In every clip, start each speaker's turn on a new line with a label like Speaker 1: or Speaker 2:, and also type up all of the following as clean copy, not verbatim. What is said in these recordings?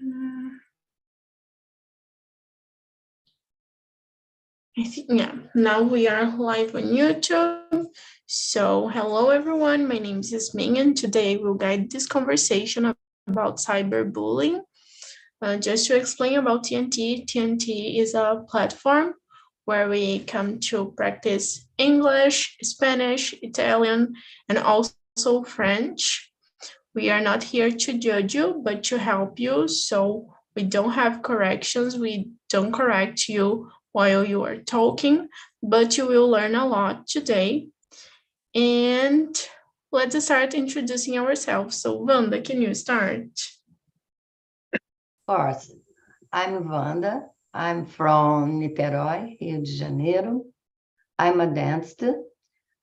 Speaker 1: I think, yeah, now we are live on YouTube. So hello everyone, my name is Yasmin and today we'll guide this conversation about cyberbullying. Just to explain about TNT, TNT is a platform where we come to practice English, Spanish, Italian, and also French. We are not here to judge you, but to help you. So we don't have corrections. We don't correct you while you are talking, but you will learn a lot today. And let's start introducing ourselves. So Wanda, can you start?
Speaker 2: Of course. I'm Wanda. I'm from Niterói, Rio de Janeiro. I'm a dentist,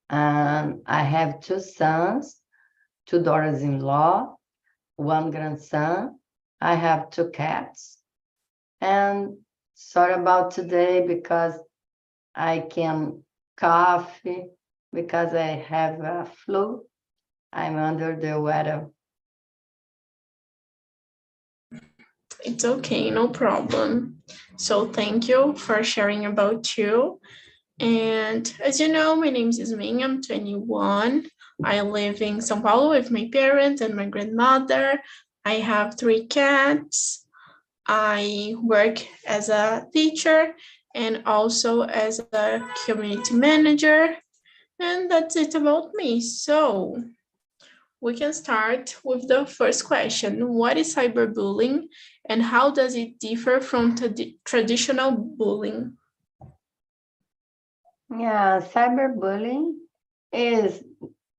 Speaker 2: and I have two sons, two daughters-in-law, one grandson. I have two cats. And sorry about today because I can cough because I have a flu. I'm under the weather.
Speaker 1: It's okay, no problem. So thank you for sharing about you. And as you know, my name is Ming, I'm 21. I live in São Paulo with my parents and my grandmother. I have 3 cats. I work as a teacher and also as a community manager. And that's it about me. So we can start with the first question. What is cyberbullying and how does it differ from traditional bullying?
Speaker 2: Yeah, cyberbullying is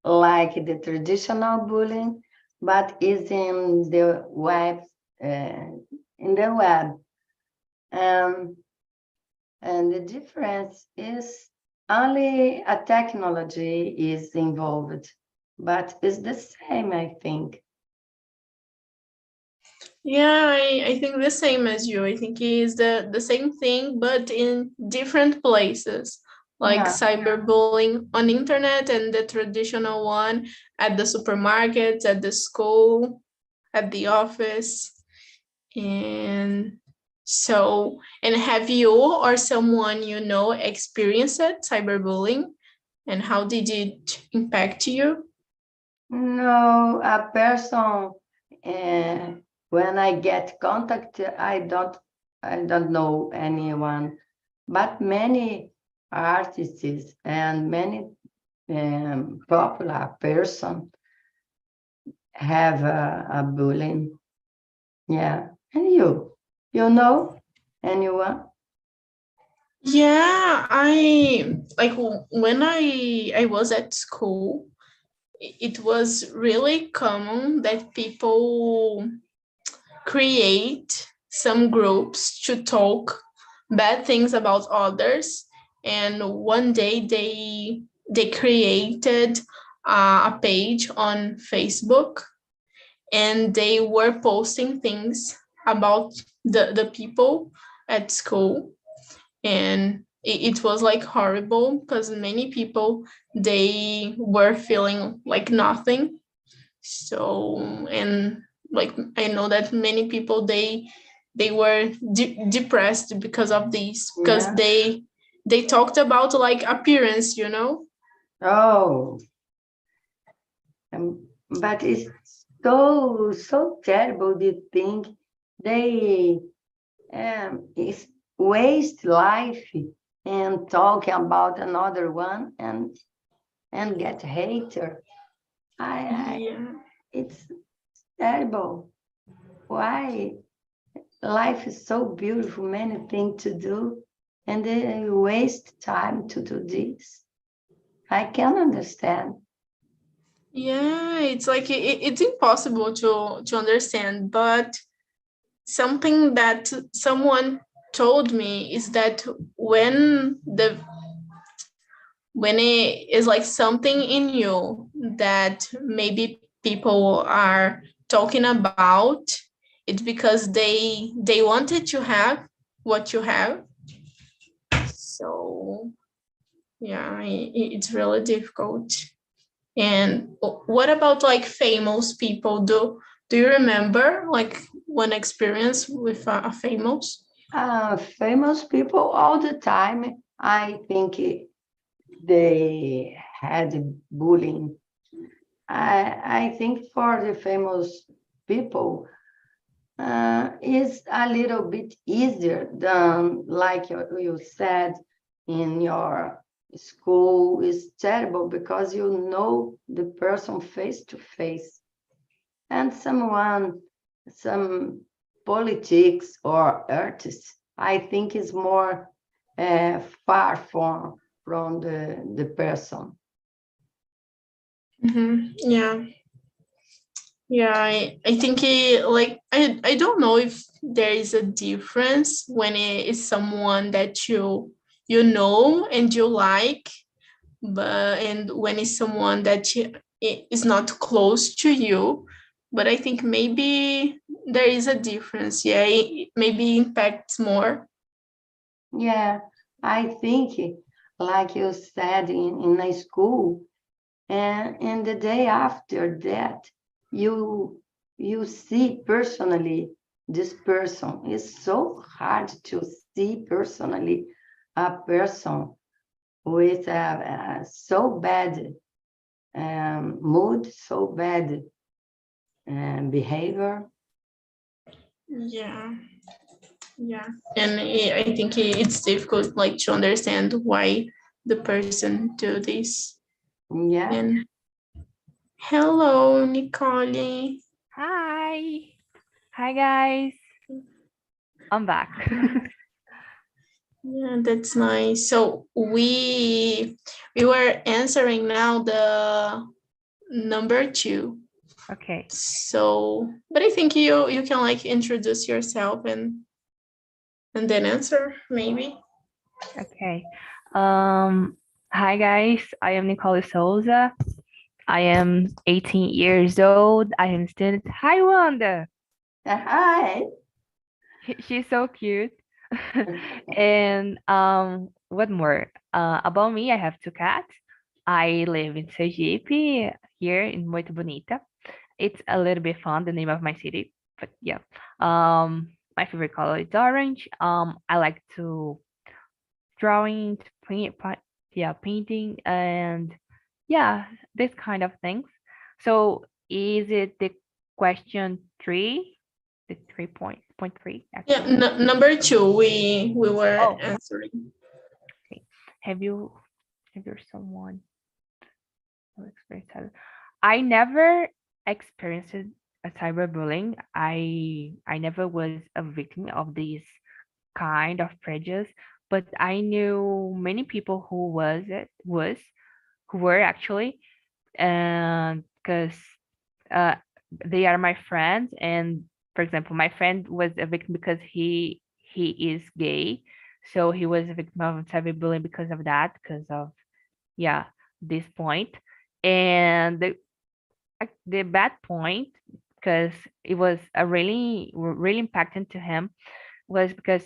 Speaker 2: like the traditional bullying, but is in the web, and the difference is only a technology is involved, but it's the same, I think.
Speaker 1: Yeah, I think the same as you. I think it is the same thing, but in different places, like
Speaker 2: Yeah.
Speaker 1: cyberbullying on internet and the traditional one at the supermarkets, at the school, at the office. And so, and have you or someone you know experienced cyberbullying? And how did it impact you?
Speaker 2: No, a person, when I get contact, I don't know anyone, but many artists and many popular person have a bullying. Yeah, and you know anyone?
Speaker 1: Yeah, I like when I was at school, it was really common that people create some groups to talk bad things about others, and one day they created a page on Facebook and they were posting things about the people at school, and it was like horrible because many people they were feeling like nothing. So, and like I know that many people they were depressed because of this, because
Speaker 2: Yeah.
Speaker 1: they talked about like appearance, you know.
Speaker 2: Oh, but it's so terrible to think they is waste life and talking about another one and get hater. I
Speaker 1: Yeah.
Speaker 2: It's terrible. Why life is so beautiful, many things to do, and they waste time to do this. I can understand.
Speaker 1: Yeah, it's like it's impossible to understand, but something that someone told me is that when it is like something in you that maybe people are talking about, it's because they wanted to have what you have. So yeah, it's really difficult. And what about like famous people? Do you remember like one experience with a famous?
Speaker 2: Famous people all the time. I think they had bullying. I think for the famous people, is a little bit easier than, like you said, in your school is terrible because you know the person face to face. And some politics or artists, I think is more far from the person.
Speaker 1: Yeah. Yeah, I think I don't know if there is a difference when it is someone that you know and you like, but and when it's someone that is not close to you. But I think maybe there is a difference. Yeah, it maybe impacts more.
Speaker 2: Yeah, I think, like you said, in a school, and the day after that, you see personally this person. It's so hard to see personally a person with so bad mood, so bad behavior.
Speaker 1: Yeah, yeah, and I think it's difficult like to understand why the person do this.
Speaker 2: Yeah.
Speaker 1: And hello, Nicole.
Speaker 3: Hi. Hi, guys. I'm back.
Speaker 1: Yeah, that's nice. So we were answering now the number 2.
Speaker 3: Okay.
Speaker 1: So, but I think you can like introduce yourself and then answer maybe.
Speaker 3: Okay. Hi, guys. I am Nicole Souza. I am 18 years old. I am a student. Hi, Wanda.
Speaker 2: Hi.
Speaker 3: She's so cute. And what more? About me, I have 2 cats. I live in Sergipe, here in Muito Bonita. It's a little bit fun, the name of my city, but yeah. My favorite color is orange. I like to drawing, yeah, painting, and yeah, this kind of things. So is it the question 3? The 3.3
Speaker 1: Yeah,
Speaker 3: actually.
Speaker 1: number 2 we were
Speaker 3: Oh,
Speaker 1: answering.
Speaker 3: okay. Have you have you someone who experienced cyber? I never experienced a cyberbullying. I never was a victim of this kind of prejudice, but I knew many people who who were actually, and because uh, they are my friends. And for example, my friend was a victim because he is gay, so he was a victim of cyberbullying because of that, because of, yeah, this point. And the bad point, because it was a really impacting to him, was because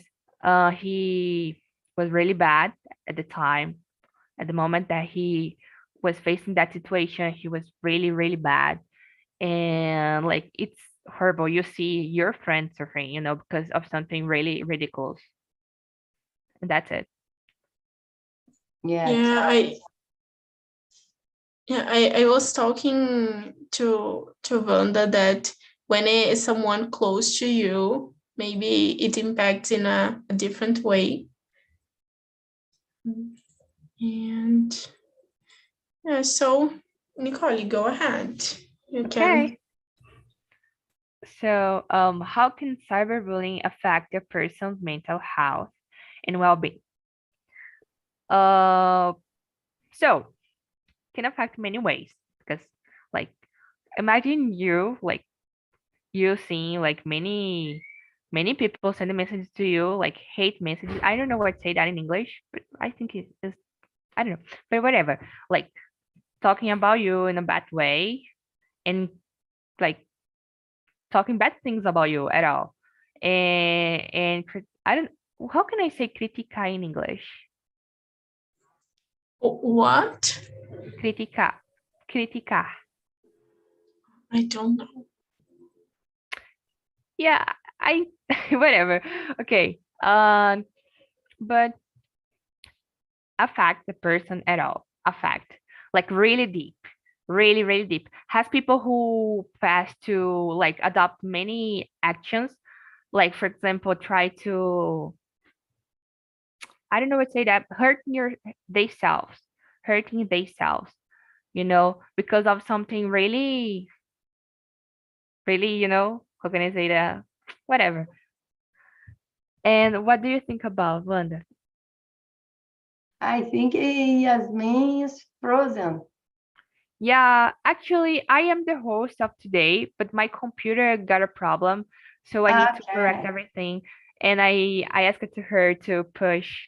Speaker 3: he was really bad at the time. At the moment that he was facing that situation, he was really bad. And like, it's horrible. You see your friend suffering, because of something really ridiculous. And that's it.
Speaker 2: Yeah.
Speaker 1: Yeah, I was talking to Wanda that when it is someone close to you, maybe it impacts in a different way. And yeah, so Nicole, go ahead. You can.
Speaker 3: Okay. So, how can cyberbullying affect a person's mental health and well-being? Uh, so can affect many ways, because, like, imagine you seeing like many people sending messages to you, like hate messages. I don't know what to say that in English, but I think it is, I don't know, but whatever. Like, talking about you in a bad way, and like talking bad things about you at all. I don't, how can I say critica in English?
Speaker 1: What?
Speaker 3: Criticar. Criticar.
Speaker 1: I don't know.
Speaker 3: Yeah, I whatever. Okay. But affect the person at all. Affect like really deep, really, really deep. Has people who pass to like adopt many actions, like for example, try to I don't know what to say that hurting your they selves, hurting they selves, because of something really, really, how can I say that? Whatever. And what do you think about Wanda?
Speaker 2: I think Yasmin is frozen.
Speaker 3: Yeah, actually, I am the host of today, but my computer got a problem, so I need to correct
Speaker 2: Okay,
Speaker 3: everything. And I asked to her to push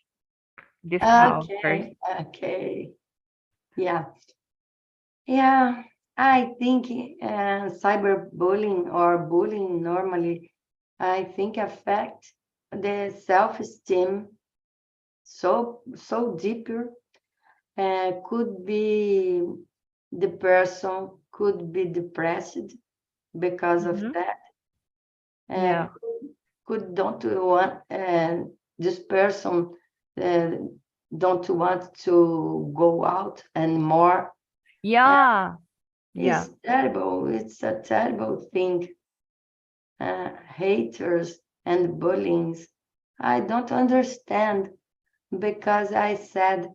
Speaker 3: this call first.
Speaker 2: okay. Yeah, yeah. I think cyberbullying or bullying normally, I think affect the self-esteem so deeper. Could be the person could be depressed because of
Speaker 3: Hmm.
Speaker 2: that. Uh,
Speaker 3: Yeah.
Speaker 2: could don't want this person uh, don't want to go out anymore. Uh,
Speaker 3: Yeah.
Speaker 2: it's
Speaker 3: Yeah.
Speaker 2: terrible. It's a terrible thing. Haters and bullying. I don't understand because I said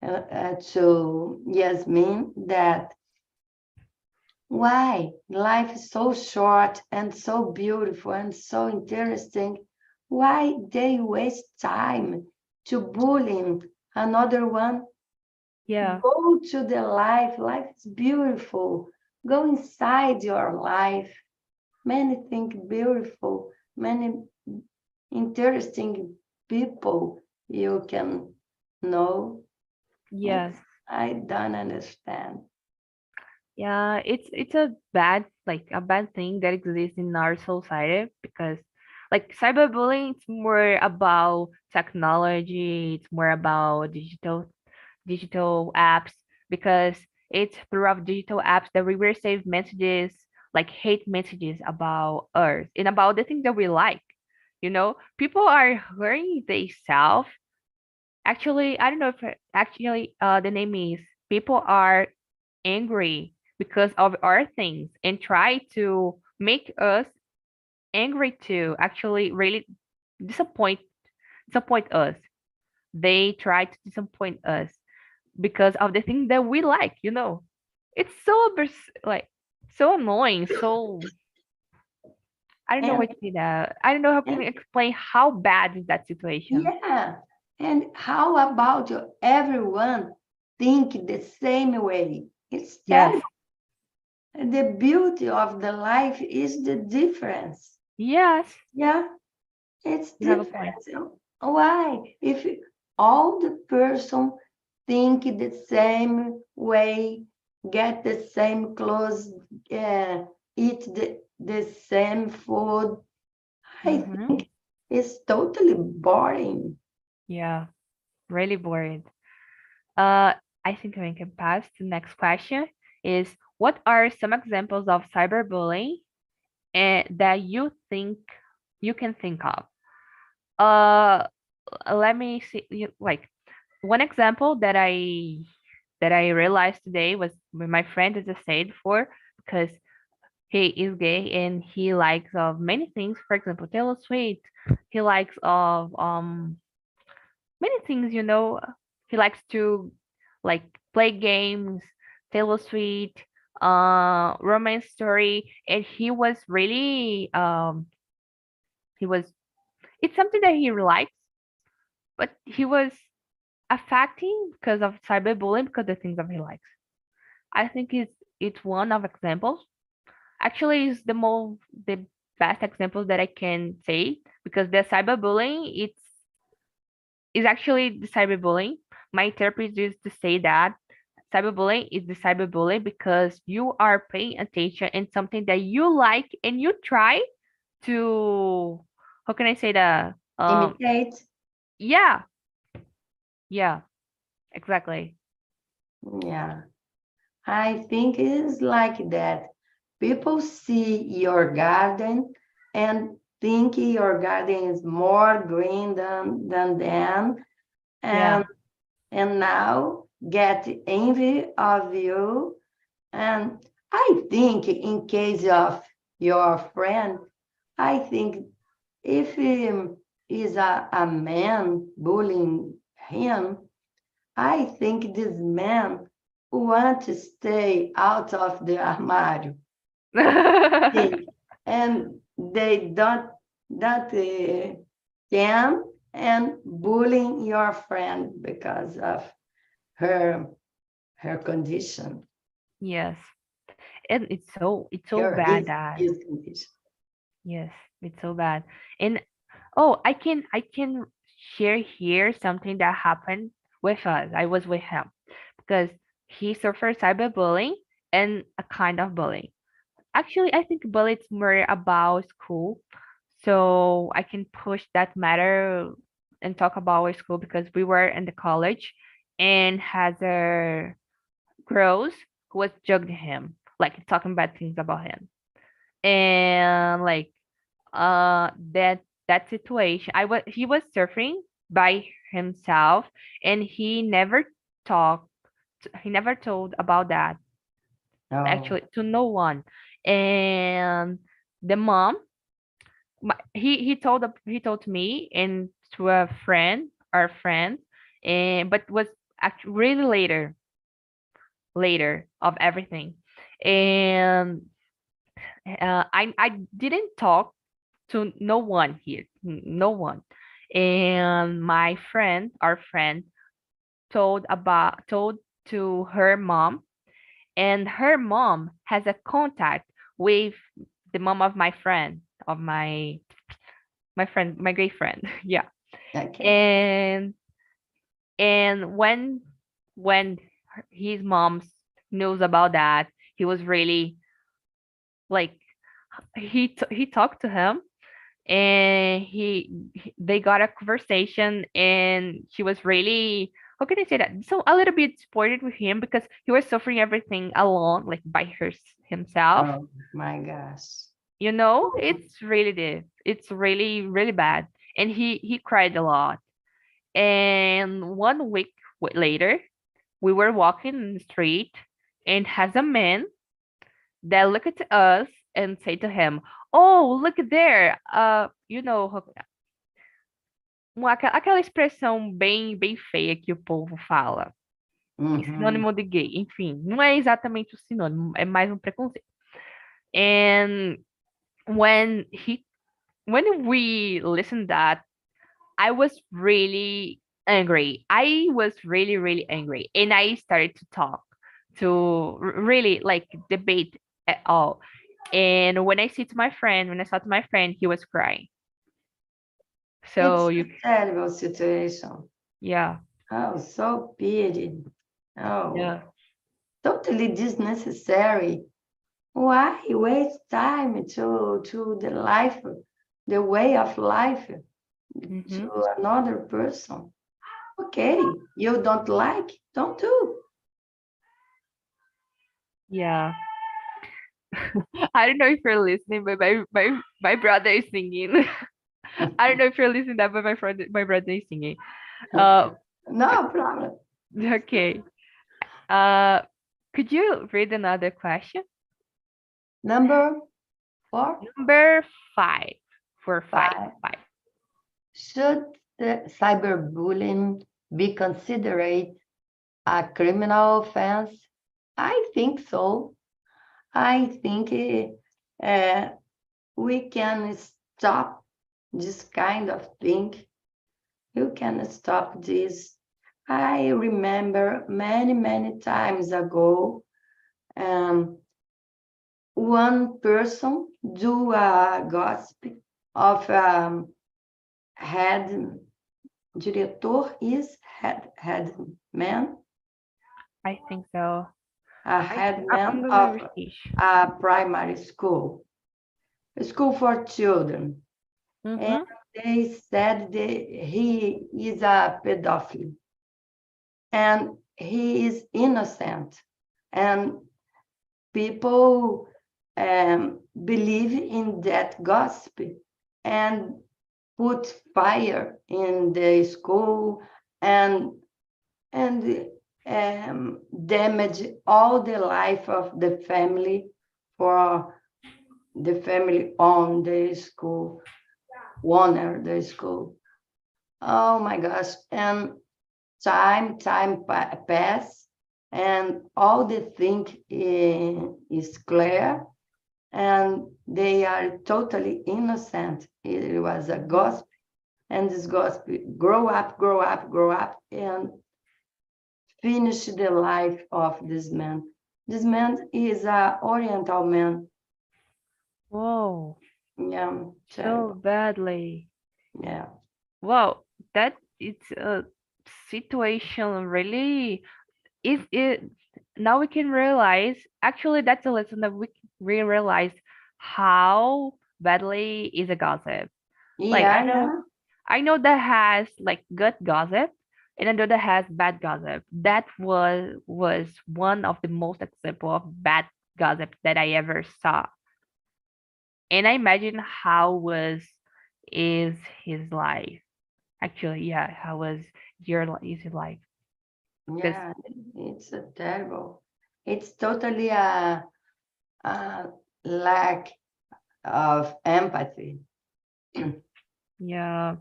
Speaker 2: to Yasmin that why life is so short and so beautiful and so interesting. Why they waste time to bullying another one?
Speaker 3: Yeah.
Speaker 2: Go to the life. Life is beautiful. Go inside your life. Many things beautiful. Many interesting people you can know.
Speaker 3: Yes.
Speaker 2: It's I don't understand.
Speaker 3: Yeah, it's a bad like a bad thing that exists in our society because like cyberbullying it's more about technology, it's more about digital apps because it's throughout digital apps that we receive messages like hate messages about us and about the things that we like. People are hurting themselves. Actually, I don't know if actually the name is people are angry because of our things and try to make us angry too. Actually, really disappoint us. They try to disappoint us because of the thing that we like. It's like so annoying. So I don't know
Speaker 2: And,
Speaker 3: what to say that. I don't know how can
Speaker 2: and
Speaker 3: I explain how bad is that situation.
Speaker 2: yeah, and how about everyone think the same way? It's
Speaker 3: Yes.
Speaker 2: terrible. The beauty of the life is the difference.
Speaker 3: Yes.
Speaker 2: Yeah, it's
Speaker 3: You have a point.
Speaker 2: different. Why? If all the person think the same way, get the same clothes, eat the same food, I
Speaker 3: Mm-hmm.
Speaker 2: think it's totally boring.
Speaker 3: Yeah. Really bored. Uh, I think we can pass to the next question is what are some examples of cyberbullying that you think you can think of? Uh, let me see. Like one example that I realized today was when my friend as I said before because he is gay and he likes of many things. For example, Taylor Swift. He likes of many things. He likes to like play games, Taylor Swift, romance story, and he was it's something that he likes, but he was affecting because of cyberbullying because the things that he likes. I think it's one of examples. Actually, it's the best example that I can say because the cyberbullying is actually the cyberbullying. My therapist used to say that cyberbullying is the cyberbullying because you are paying attention in something that you like and you try to how can I say that?
Speaker 2: Imitate.
Speaker 3: Yeah, yeah, exactly.
Speaker 2: Yeah, I think it is like that. People see your garden and think your garden is more green than them, and now get envy of you. And I think in case of your friend, I think if he is a man bullying him, I think this man want to stay out of the armario. And they don't can and bullying your friend because of her condition.
Speaker 3: Yes. And it's so
Speaker 2: Her
Speaker 3: bad that
Speaker 2: his condition.
Speaker 3: yes, it's so bad. And I can share here something that happened with us. I was with him because he suffered cyberbullying and a kind of bullying. Actually, I think bullying is more about school, so I can push that matter and talk about our school because we were in the college and has a girls who was judging him, like talking bad things about him, and like that situation he was surfing by himself, and talked he never told about that
Speaker 2: Oh,
Speaker 3: actually to no one. And the mom, he told me and to a friend, our friend, and but was actually really later of everything. And I didn't talk to no one here, no one. And my friend, our friend, told to her mom, and her mom has a contact with the mom of my friend, of my friend, my great friend. Yeah.
Speaker 2: okay.
Speaker 3: And when his mom knows about that, he was really like he talked to him, and they got a conversation, and she was really, how can I say that, so a little bit supported with him because he was suffering everything alone, like by himself.
Speaker 2: Oh my gosh.
Speaker 3: It's it's really bad. And he cried a lot. And 1 week later, we were walking in the street, and has a man that looked at us and say to him, "Oh, look there." Aquela expressão bem feia que o povo fala. É
Speaker 2: Mhm.
Speaker 3: sinônimo de gay. Enfim, não é exatamente o sinônimo, é mais um preconceito. And when he when we listened that, I was really angry. I was really angry, and I started to talk, to really like debate at all. And when I saw to my friend, he was crying. So
Speaker 2: It's
Speaker 3: you,
Speaker 2: a terrible situation.
Speaker 3: yeah,
Speaker 2: Oh, so pity. Oh,
Speaker 3: yeah,
Speaker 2: totally unnecessary. Why waste time to the way of life
Speaker 3: hmm,
Speaker 2: to another person? Okay, you don't like, don't do.
Speaker 3: yeah. I don't know if you're listening, but my brother is singing. I don't know if you're listening to that, but my brother is singing. Uh,
Speaker 2: No problem.
Speaker 3: okay. Uh, could you read another question?
Speaker 2: Number 4,
Speaker 3: Number five, for five,
Speaker 2: 5.
Speaker 3: five.
Speaker 2: Should the cyberbullying be considered a criminal offense? I think so. I think we can stop this kind of thing. You can stop this. I remember many times ago, um, one person do a gossip of head diretor is head man,
Speaker 3: I think so.
Speaker 2: a
Speaker 3: I'm
Speaker 2: headman
Speaker 3: gonna
Speaker 2: of
Speaker 3: research.
Speaker 2: a primary school, a school for children. And
Speaker 3: Mm-hmm.
Speaker 2: they said that he is a pedophile and he is innocent. And people believe in that gossip and put fire in the school and damage all the life of the family for the family on the school, owner the school. Oh my gosh. And time pass and all the thing is clear and they are totally innocent. It was a gossip and this gossip grow up and finish the life of this man. This man is a Oriental man.
Speaker 3: Whoa,
Speaker 2: Yeah,
Speaker 3: so
Speaker 2: terrible.
Speaker 3: badly.
Speaker 2: Yeah.
Speaker 3: Wow, that it's a situation really is it now we can realize actually that's a lesson that we realize how badly is a gossip. Like
Speaker 2: Yeah, yeah.
Speaker 3: I know that has like good gossip and I know that has bad gossip. That was one of the most example of bad gossip that I ever saw. And I imagine how was is his life. Actually, yeah, how was is his life? Because
Speaker 2: Yeah, it's a terrible. It's totally a lack of empathy.
Speaker 3: yeah,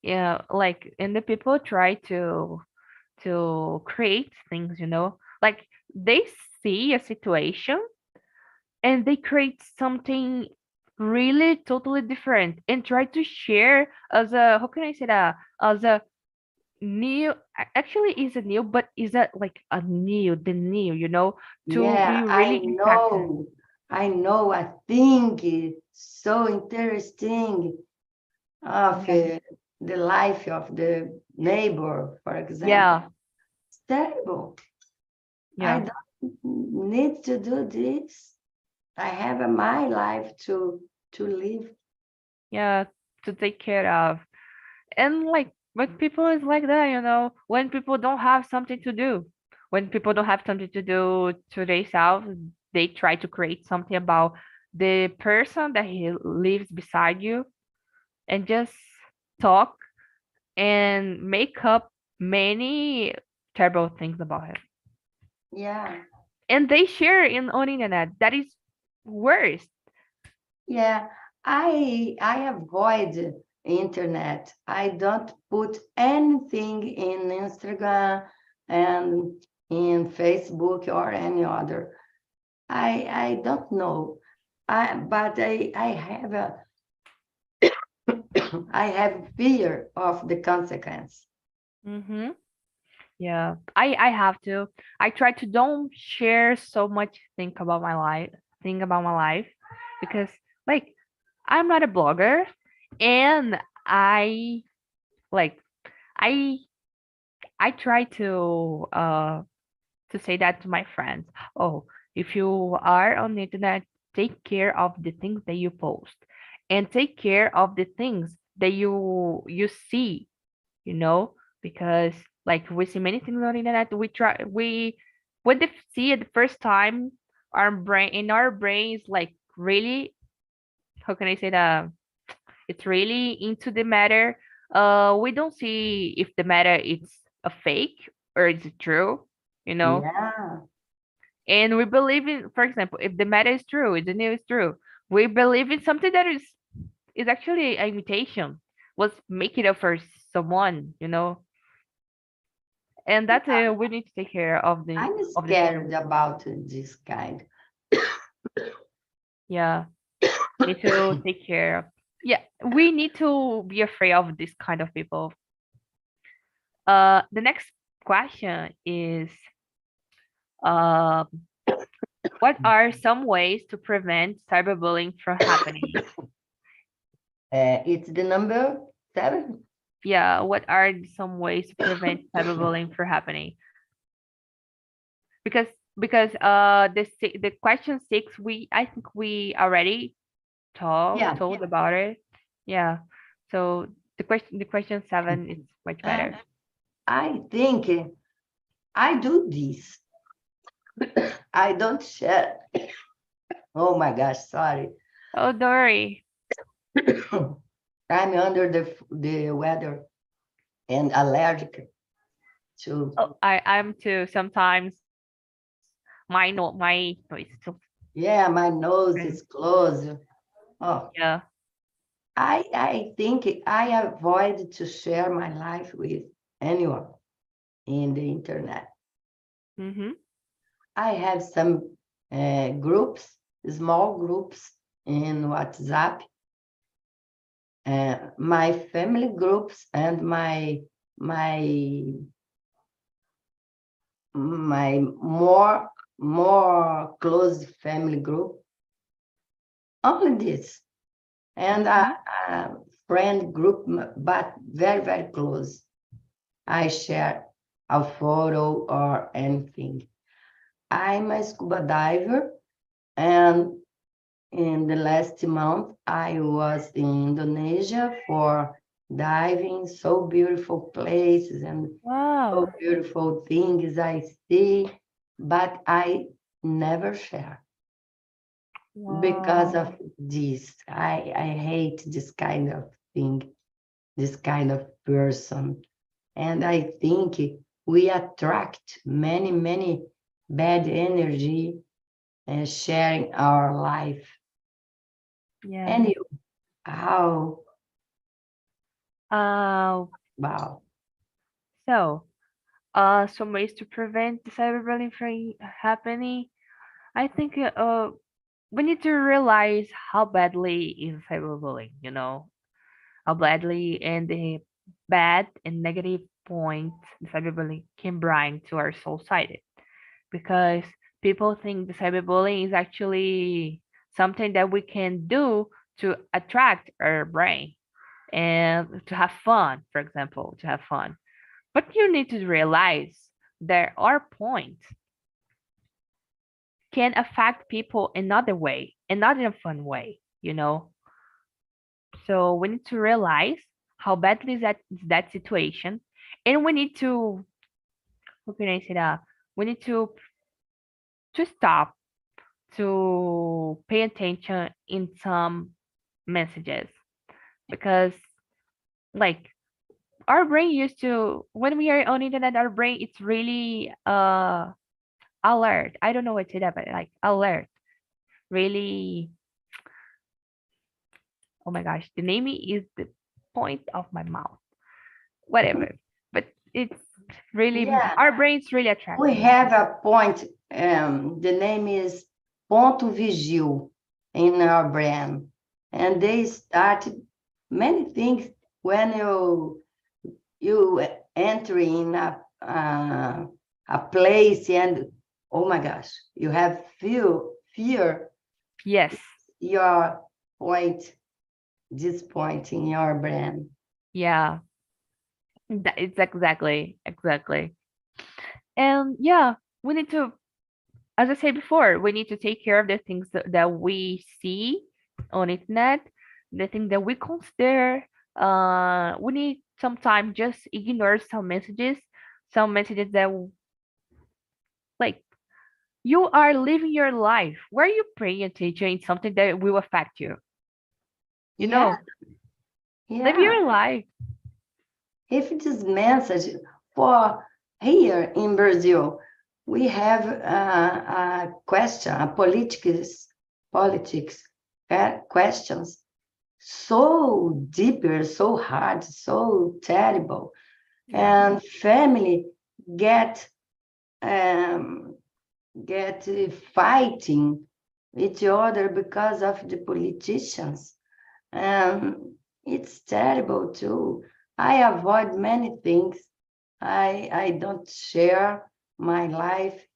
Speaker 3: yeah, like and the people try to create things, like they see a situation and they create something really totally different and try to share as a how can I say that as a new actually is a new but is a like a new the new to
Speaker 2: Yeah,
Speaker 3: be really impacted.
Speaker 2: I know. I think it's so interesting of
Speaker 3: Yeah,
Speaker 2: the life of the neighbor, for example.
Speaker 3: yeah,
Speaker 2: It's terrible. I
Speaker 3: yeah,
Speaker 2: don't need to do this. I have my life to live.
Speaker 3: yeah, to take care of. And like when people is like that, when people don't have something to do, when people don't have something to do to themselves, they try to create something about the person that he lives beside you and just talk and make up many terrible things about him.
Speaker 2: Yeah,
Speaker 3: And they share in on internet. That is worse.
Speaker 2: yeah. I avoid internet. I don't put anything in Instagram and in Facebook or any other. I don't know. But I have a I have fear of the consequence.
Speaker 3: Mm-hmm. Yeah, I have to. I try to don't share so much think about my life because like I'm not a blogger and I like I I try to say that to my friends. Oh, if you are on the internet, take care of the things that you post and take care of the things that you see, you know, because like we see many things on the internet. We when they see it the first time, our brains like really how can I say that it's really into the matter. We don't see if the matter is a fake or is it true, you know.
Speaker 2: Yeah,
Speaker 3: And we believe in, for example, if the matter is true, if the news is true, we believe in something that is actually an imitation, was make it up for someone, and that's we need to take care
Speaker 2: I'm
Speaker 3: of the thing.
Speaker 2: scared about this kind.
Speaker 3: Yeah, we need to take care of. Yeah, we need to be afraid of this kind of people. The next question is, uh, what are some ways to prevent cyberbullying from happening?
Speaker 2: It's the number 7.
Speaker 3: Yeah, what are some ways to prevent cyberbullying from happening? Because the question 6 I think we already
Speaker 2: Yeah.
Speaker 3: told about it. Yeah. So the question 7 is much
Speaker 2: Uh,
Speaker 3: better.
Speaker 2: I think I do this. I don't share Oh my gosh, sorry.
Speaker 3: Oh, don't worry.
Speaker 2: I'm under the weather and allergic to,
Speaker 3: Oh, I'm too. Sometimes my voice too.
Speaker 2: yeah, my nose is closed. Oh,
Speaker 3: Yeah.
Speaker 2: I think I avoid to share my life with anyone in the internet.
Speaker 3: Mm-hmm.
Speaker 2: I have some groups, small groups in WhatsApp, my family groups and my my more close family group. Only this, and
Speaker 3: Mm-hmm.
Speaker 2: a friend group, but very close. I share a photo or anything. I'm a scuba diver, and in the last month, I was in Indonesia for diving. So beautiful places and so
Speaker 3: Wow.
Speaker 2: beautiful things I see, but I never share because
Speaker 3: Wow.
Speaker 2: of this. I hate this kind of thing, this kind of person. And I think we attract many bad energy and sharing our life.
Speaker 3: Yeah.
Speaker 2: And you, how
Speaker 3: Uh,
Speaker 2: about?
Speaker 3: so, some ways to prevent the cyberbullying from happening. I think we need to realize how badly is cyberbullying, how badly and the bad and negative points the cyberbullying can bring to our society. Because people think the cyberbullying is actually something that we can do to attract our brain and to have fun, for example, to have fun. But you need to realize there are points can affect people another way and not in a fun way. So we need to realize how badly is that situation, and we need to, how can I say that? We need to stop to pay attention in some messages, because like our brain used to, when we are on internet, our brain it's really alert. I don't know what to say that, but like alert, really. Oh my gosh, the name is the point of my mouth. Whatever. But it's really,
Speaker 2: Yeah,
Speaker 3: our brain's really
Speaker 2: we
Speaker 3: attractive.
Speaker 2: have a point. The name is Ponto Vigil in our brain. And they started many things when you enter in a place and oh my gosh, you have fear
Speaker 3: Yes.
Speaker 2: your point, this point in your brain.
Speaker 3: Yeah. It's exactly. And yeah, we need to, as I said before, we need to take care of the things that we see on internet, the thing that we consider. We need sometimes just ignore some messages that like you are living your life. Where you paying attention in something that will affect you? You
Speaker 2: Yeah,
Speaker 3: know, live
Speaker 2: yeah.
Speaker 3: your life.
Speaker 2: If this message for here in Brazil, we have a question, a politics questions so deeper, so hard, so terrible,
Speaker 3: Yeah.
Speaker 2: and family get um, get fighting each other because of the politicians. It's terrible too. I avoid many things. I don't share my life,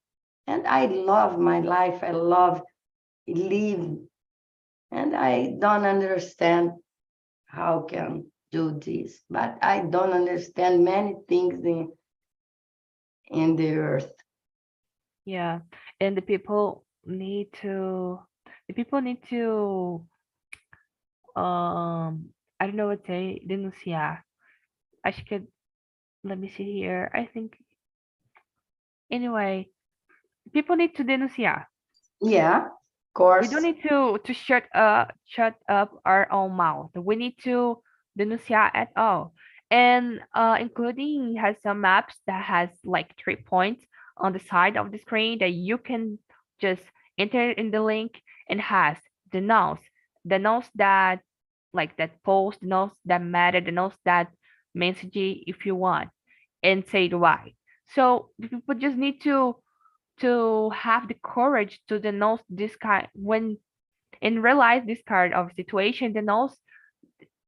Speaker 2: and I love my life. I love living, and I don't understand how can do this. But I don't understand many things in the earth.
Speaker 3: Yeah. And the people need to I don't know what to say, denunciar. Acho que, let me see here. I think, anyway, people need to denunciar.
Speaker 2: Yeah, course.
Speaker 3: We don't need to shut up our own mouth. We need to denunciar at all. And including has some apps that has like 3 points on the side of the screen that you can just enter in the link and has denounce that like that post, denounce that matter, denounce that message if you want, and say why. So people just need to have the courage to denounce this kind when and realize this kind of situation, denounce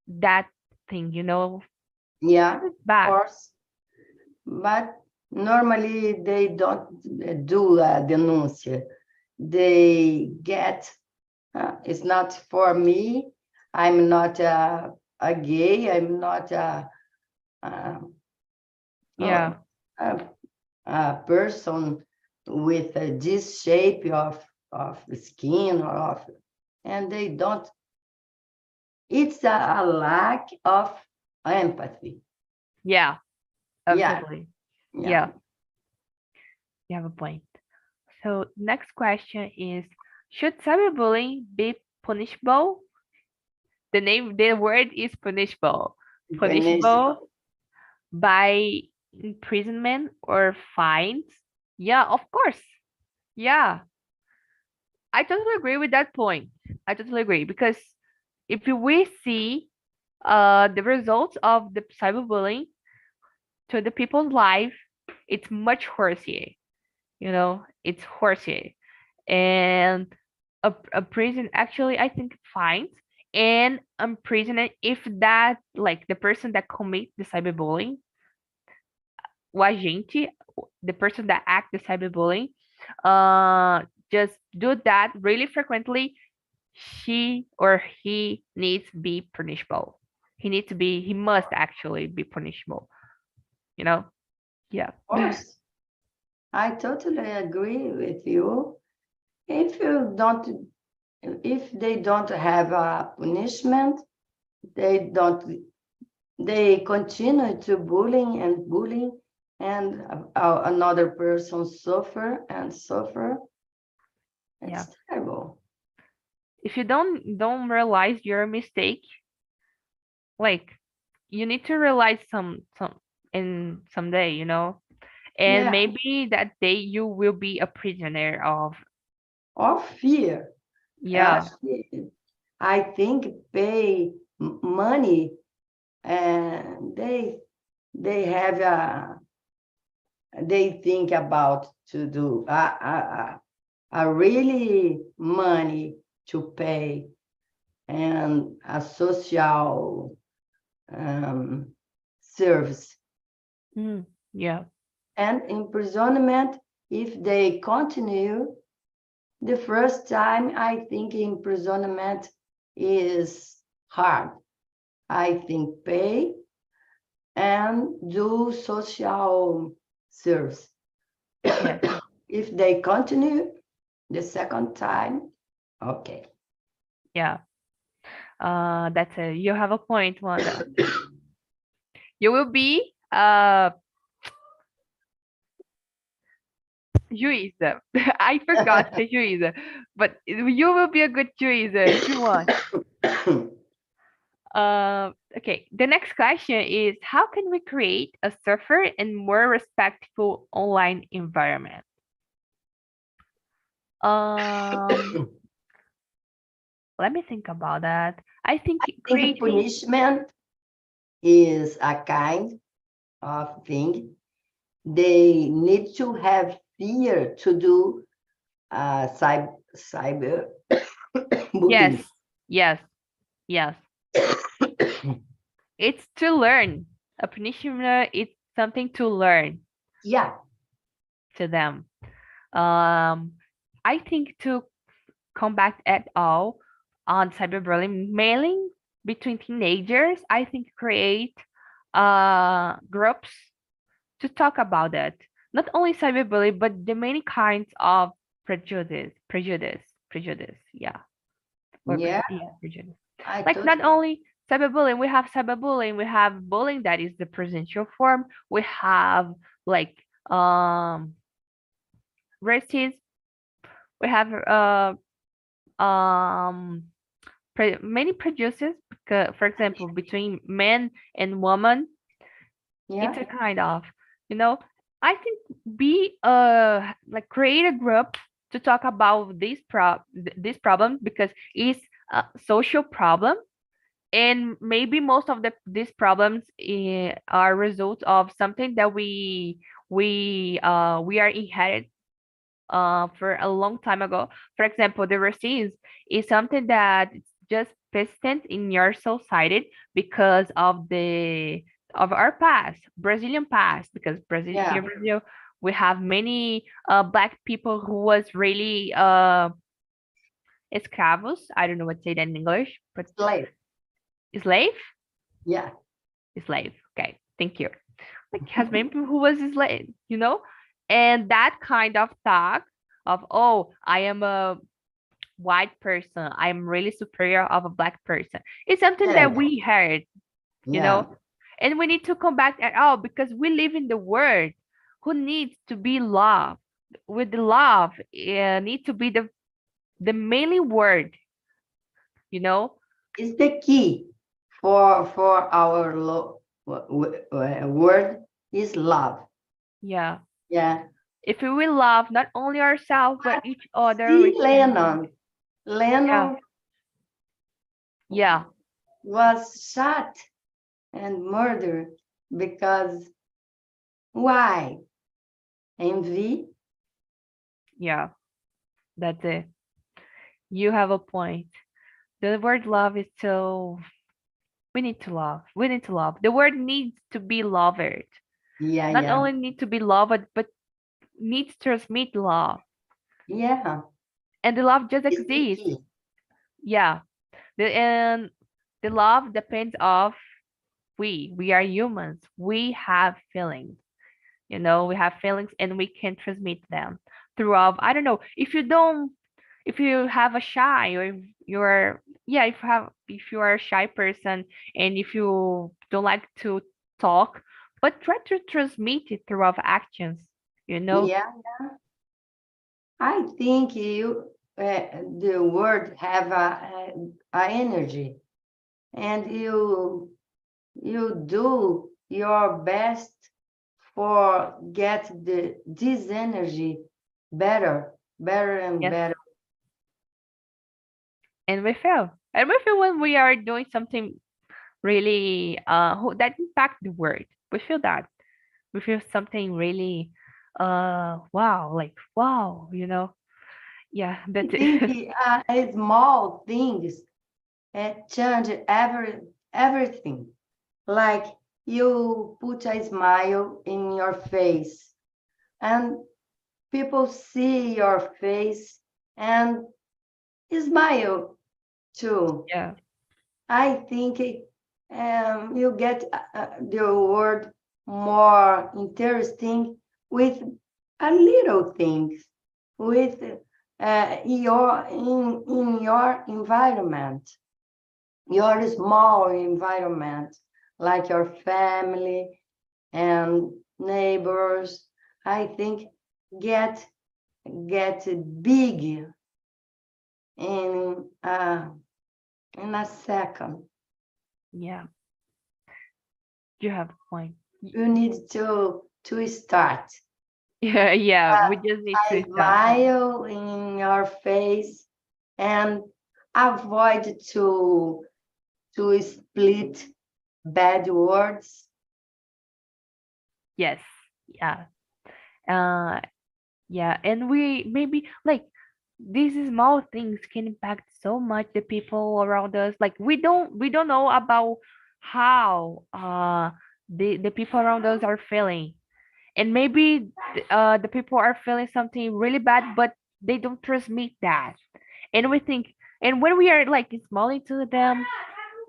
Speaker 3: that thing,
Speaker 2: Yeah,
Speaker 3: it's
Speaker 2: of
Speaker 3: bad.
Speaker 2: course. But normally they don't do a denúncia. They get, it's not for me. I'm not a gay. I'm not
Speaker 3: Yeah.
Speaker 2: a person with this shape of skin or of, and they don't. It's a lack of empathy.
Speaker 3: Yeah. Absolutely.
Speaker 2: Yeah.
Speaker 3: You have a point. So next question is, should cyberbullying be punishable? The word is punishable. Punishable by imprisonment or fines? Yeah, of course. Yeah. I totally agree with that point. I totally agree because if we see the results of the cyberbullying to the people's life, it's much horsey. It's horsey. And a prison actually I think fines and imprisonment if that like the person that commit the cyberbullying, o agente, the person that act the cyberbullying, just do that really frequently, she or he needs to be punishable. He must actually be punishable. Yeah.
Speaker 2: Of course. I totally agree with you. If they don't have a punishment, they continue to bullying, and another person suffer. It's terrible.
Speaker 3: If you don't realize your mistake, like you need to realize in someday, and maybe that day you will be a prisoner of
Speaker 2: fear.
Speaker 3: Yeah.
Speaker 2: I think pay money, and they have they think about to do a really money to pay and a social service.
Speaker 3: Yeah.
Speaker 2: And imprisonment, if they continue, the first time I think imprisonment is hard. I think pay and do social service.
Speaker 3: Yeah.
Speaker 2: If they continue the second time, okay.
Speaker 3: Yeah. That's it. You have a point, Wanda. You will be juíza. I forgot the juíza, but you will be a good juíza if you want. Okay. The next question is, how can we create a safer and more respectful online environment? Let me think about that. I think creating
Speaker 2: punishment is a kind of thing. They need to have fear to do cyber bullying.
Speaker 3: Yes. It's to learn. A punishment is something to learn.
Speaker 2: Yeah.
Speaker 3: To them. I think to combat at all on cyberbullying, mainly between teenagers, I think create groups to talk about it. Not only cyberbullying, but the many kinds of prejudice. Yeah. Prejudice. Like not only cyberbullying, we have cyberbullying, we have bullying that is the presential form. We have like racism. We have many prejudices, because, for example, between men and women. It's
Speaker 2: Yeah.
Speaker 3: a kind of, you know, I think be like create a group to talk about this problem, because it's a social problem, and maybe most of these problems are result of something that we are inherited for a long time ago. For example, the racism is something that is just persistent in your society because of our past, Brazilian past, because here
Speaker 2: Yeah.
Speaker 3: in Brazil we have many black people who was really escravos. I don't know what to say that in English, but
Speaker 2: Slave.
Speaker 3: slave,
Speaker 2: Yeah.
Speaker 3: slave. Okay, thank you. Like has many people who was slave, and that kind of talk of, oh, I am a white person, I'm really superior of a black person. It's something that
Speaker 2: Yeah.
Speaker 3: we heard, you
Speaker 2: Yeah.
Speaker 3: know, and we need to come back at all, because we live in the world who needs to be loved. With the love, need to be the mainly word, you know.
Speaker 2: It's the key for our word is love.
Speaker 3: Yeah,
Speaker 2: Yeah.
Speaker 3: if we will love not only ourselves but each other, we
Speaker 2: See
Speaker 3: can.
Speaker 2: Lennon.
Speaker 3: Yeah,
Speaker 2: Lennon
Speaker 3: yeah,
Speaker 2: was shot and murdered because why? Envy?
Speaker 3: yeah, that's it. You have a point. The word love is so, we need to love. We need to love. The word needs to be loved.
Speaker 2: Yeah,
Speaker 3: Not
Speaker 2: yeah.
Speaker 3: only need to be loved, but needs to transmit love.
Speaker 2: Yeah.
Speaker 3: And the love just
Speaker 2: It's the
Speaker 3: exists.
Speaker 2: key.
Speaker 3: Yeah. And the love depends of we are humans. We have feelings. We have feelings and we can transmit them throughout. I don't know. If you have a shy, or if you're, yeah, if you are a shy person, and if you don't like to talk, but try to transmit it throughout actions, you know?
Speaker 2: Yeah. I think the word have a energy, and you do your best for get this energy better and
Speaker 3: Yes.
Speaker 2: better.
Speaker 3: And we fail. And we feel when we are doing something really that impact the world. We feel that. We feel something really wow, like wow. Yeah,
Speaker 2: I
Speaker 3: that's
Speaker 2: think
Speaker 3: it.
Speaker 2: small things change everything. Like you put a smile in your face, and people see your face and smile too.
Speaker 3: Yeah.
Speaker 2: I think you get the word more interesting with a little things, with in your environment, your small environment, like your family and neighbors. I think get get big in a second.
Speaker 3: Yeah. You have a point.
Speaker 2: You need to start.
Speaker 3: Yeah, yeah. We just need
Speaker 2: A
Speaker 3: to start.
Speaker 2: smile in your face and avoid to split bad words.
Speaker 3: Yes. Yeah. Uh yeah. And we maybe like these small things can impact so much the people around us. Like we don't know about how the people around us are feeling. And maybe the people are feeling something really bad, but they don't transmit that. And we think, and when we are like smiling to them,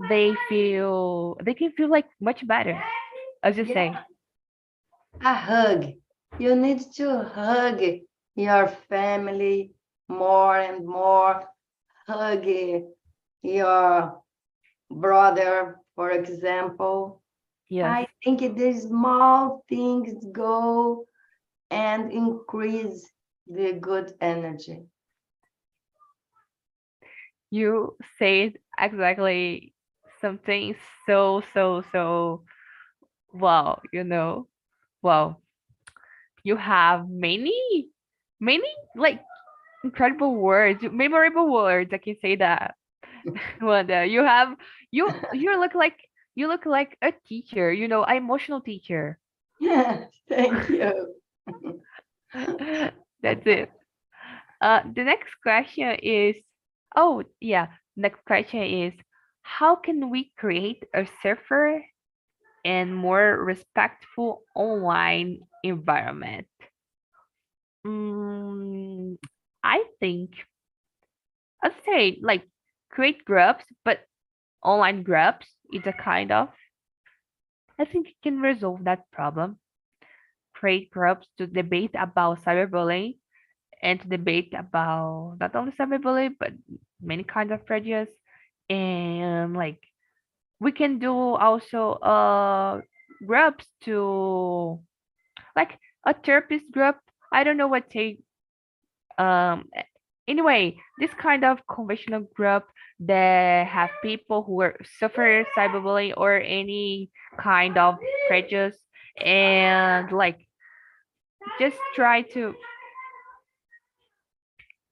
Speaker 3: they can feel like much better, as you say.
Speaker 2: Yeah, a hug. You need to hug your family more and more. Hug your brother, for example.
Speaker 3: Yes.
Speaker 2: I think the small things go and increase the good energy.
Speaker 3: you said exactly something so wow, wow. You have many like incredible words, memorable words. I can say that. Wanda, you look like a teacher, an emotional teacher.
Speaker 2: Thank you.
Speaker 3: That's it. The next question is, oh yeah, next question is, how can we create a safer and more respectful online environment? Mm, I think I'd say like create groups, but online groups is a kind of. I think it can resolve that problem. Create groups to debate about cyberbullying and to debate about not only cyberbullying but many kinds of prejudice. And like we can do also groups to like a therapist group. I don't know what they anyway, this kind of conventional group that have people who are suffer cyberbullying or any kind of prejudice, and like just try to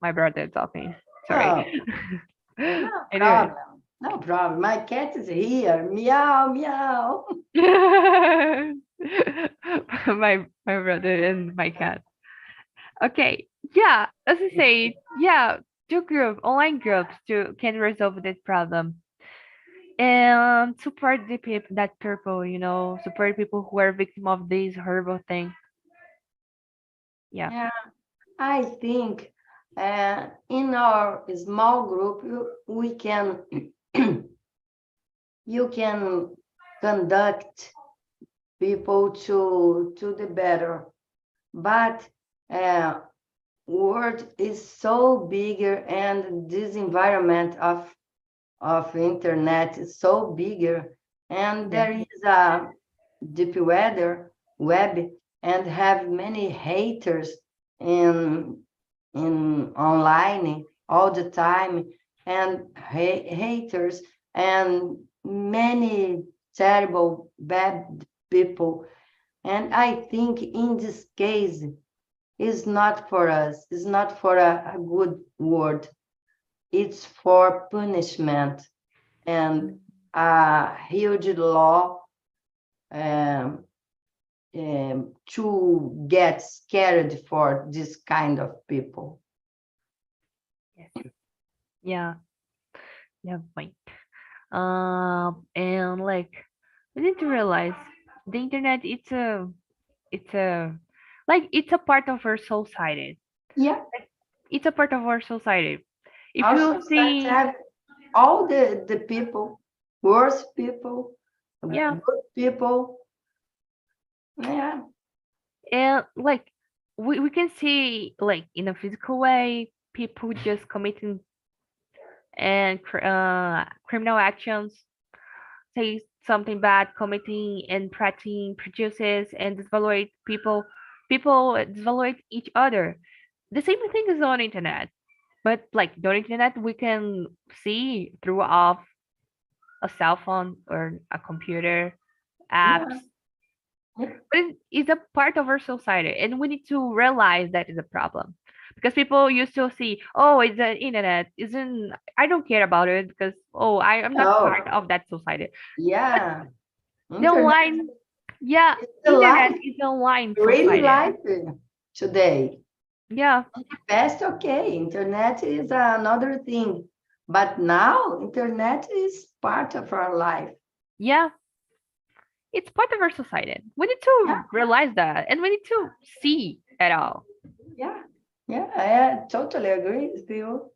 Speaker 3: my brother talking.
Speaker 2: Oh,
Speaker 3: Sorry.
Speaker 2: no
Speaker 3: Anyway.
Speaker 2: problem. No problem. My cat is here. Meow, meow.
Speaker 3: My brother and my cat. Okay. Yeah, as I say, yeah, do online groups to can resolve this problem. And support the people that people, support people who are victim of this horrible thing. Yeah.
Speaker 2: Yeah, I think in our small group, we can you can conduct people to the better, but world is so bigger, and this environment of internet is so bigger, and
Speaker 3: Yeah.
Speaker 2: there is a deep web and have many haters in online all the time, and haters and many terrible bad people. And I think in this case is not for us, it's not for a good word, it's for punishment and a huge law, um, to get scared for this kind of people.
Speaker 3: Yes. Yeah. Yeah. Point. And like we need to realize the internet. It's a it's a part of our society.
Speaker 2: Yeah,
Speaker 3: It's a part of our society. If
Speaker 2: also
Speaker 3: you
Speaker 2: society
Speaker 3: see,
Speaker 2: have all the people, worse people,
Speaker 3: yeah,
Speaker 2: good people. Yeah,
Speaker 3: and like we can see like in a physical way people just committing and criminal actions, say something bad, committing and threatening produces and disvaluate people. People disvaluate each other. The same thing is on internet, but like the internet we can see through off a cell phone or a computer apps.
Speaker 2: yeah, yeah.
Speaker 3: But it's a part of our society, and we need to realize that is a problem because people used to see, oh, it's the internet, isn't I don't care about it because oh, I'm not
Speaker 2: Oh,
Speaker 3: part of that society. But
Speaker 2: yeah.
Speaker 3: the
Speaker 2: Internet
Speaker 3: online, yeah,
Speaker 2: is the
Speaker 3: internet
Speaker 2: life,
Speaker 3: is online
Speaker 2: really
Speaker 3: society.
Speaker 2: life today.
Speaker 3: Yeah,
Speaker 2: Past, okay, internet is another thing, but now internet is part of our life.
Speaker 3: yeah, it's part of our society. We need
Speaker 2: Yeah,
Speaker 3: to realize that, and we need to see it all.
Speaker 2: yeah, yeah, I totally agree with you.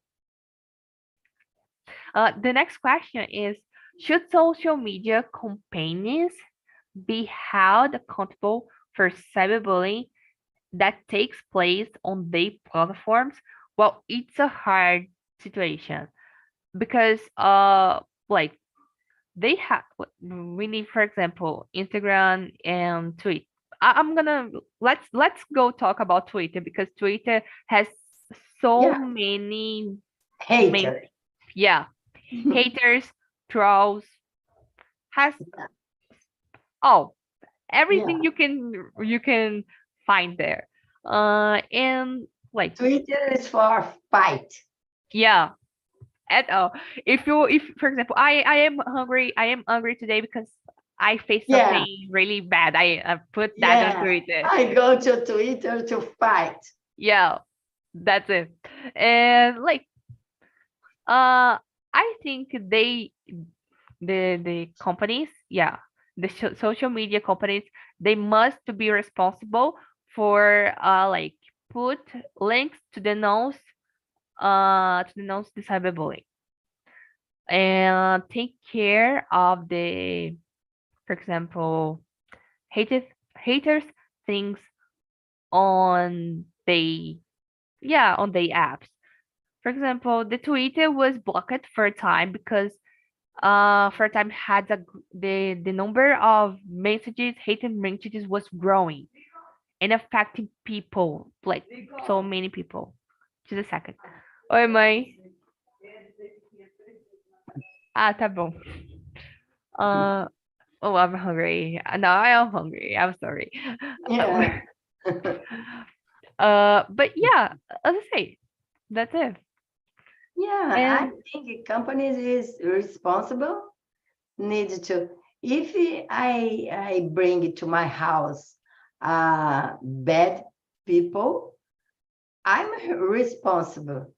Speaker 3: The next question is, should social media companies be held accountable for cyberbullying that takes place on their platforms? Well, it's a hard situation because like they have we need, for example, Instagram and Twitter. I'm gonna let's go talk about Twitter because Twitter has so
Speaker 2: Yeah,
Speaker 3: many main
Speaker 2: hater.
Speaker 3: Yeah. Haters, trolls, has everything you can find there. And like
Speaker 2: Twitter is for fight.
Speaker 3: yeah, at all. If for example, I am hungry today because I faced
Speaker 2: Yeah.
Speaker 3: something really bad. I put that on Twitter.
Speaker 2: I go to Twitter to fight.
Speaker 3: Yeah, that's it. And like I think the companies, yeah, the social media companies, they must be responsible for like put links to denounce the cyberbullying and take care of the, for example, haters things on on the apps. For example, the Twitter was blocked for a time because for a time had the number of messages, hated messages was growing and affecting people, like so many people. Just a second. Oi, mãe. Ah, tá bom. Uh, oh, I'm hungry. Now I am hungry. I'm sorry.
Speaker 2: Yeah.
Speaker 3: But yeah, as I say, that's it.
Speaker 2: Yeah,
Speaker 3: And
Speaker 2: I think companies is responsible, need to, if I bring to my house bad people, I'm responsible.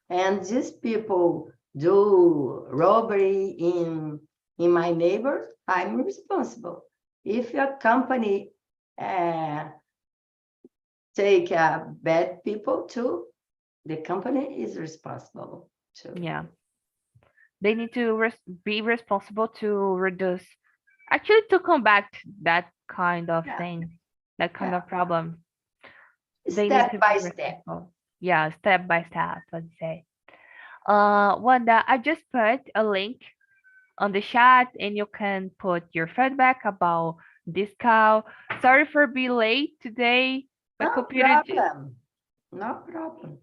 Speaker 2: And these people do robbery in my neighbor, I'm responsible. If a company take bad people too, the company is responsible too.
Speaker 3: yeah, they need to be responsible to reduce, actually, to combat that kind of
Speaker 2: Yeah.
Speaker 3: thing, that kind
Speaker 2: Yeah.
Speaker 3: of problem. They need
Speaker 2: Step
Speaker 3: to
Speaker 2: by
Speaker 3: be
Speaker 2: step.
Speaker 3: responsible. Yeah, step by step, let's say. Wanda, I just put a link on the chat and you can put your feedback about this call. Sorry for being late today. My
Speaker 2: No
Speaker 3: computer
Speaker 2: problem. No problem.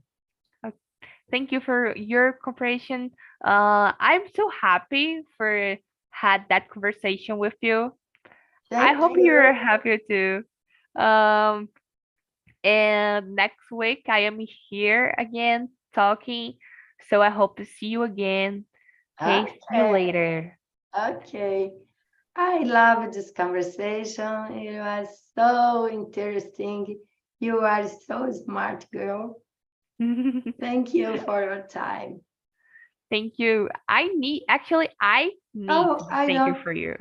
Speaker 3: Thank you for your cooperation. I'm so happy for had that conversation with you. I
Speaker 2: Thank
Speaker 3: hope
Speaker 2: you.
Speaker 3: you're happy too. Um, and next week I am here again talking. So I hope to see you again. Okay, see you
Speaker 2: Okay.
Speaker 3: later.
Speaker 2: Okay. I love this conversation. It was so interesting. You are so smart, girl. Thank you for your time.
Speaker 3: Thank you. I need I need to
Speaker 2: I
Speaker 3: thank you
Speaker 2: know
Speaker 3: for you.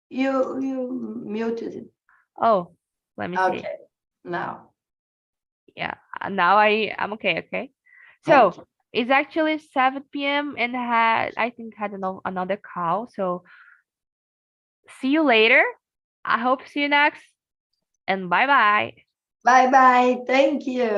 Speaker 2: you muted.
Speaker 3: Oh, let me see.
Speaker 2: Okay. Now.
Speaker 3: Yeah, now I'm okay. Okay.
Speaker 2: Thank
Speaker 3: So it's actually 7 p.m. and I think had another call. So see you later. I hope see you next and bye bye.
Speaker 2: Bye bye. Thank you.